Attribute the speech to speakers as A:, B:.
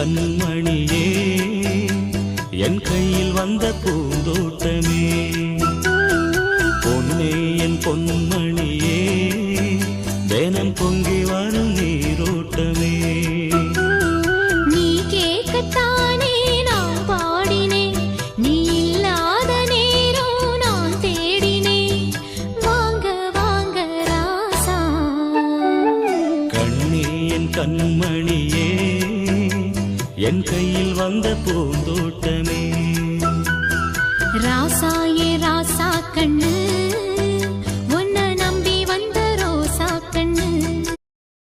A: கண்மணியே என் கையில் வந்த பூந்தோட்டமே பொன்னே என் பொன்மணியே தினம் பொங்கி வரும் நீரோட்டமே
B: நீ கேட்கத்தானே நான் பாடினேன் நீ இல்லாத நேரம் நான் தேடினேன் வாங்க வாங்க ராசா
A: கண்ணே என் கண்மணியே என் கையில் வந்த பூந்தோட்டமே
B: ராசா ஏ ராசா கண்ணு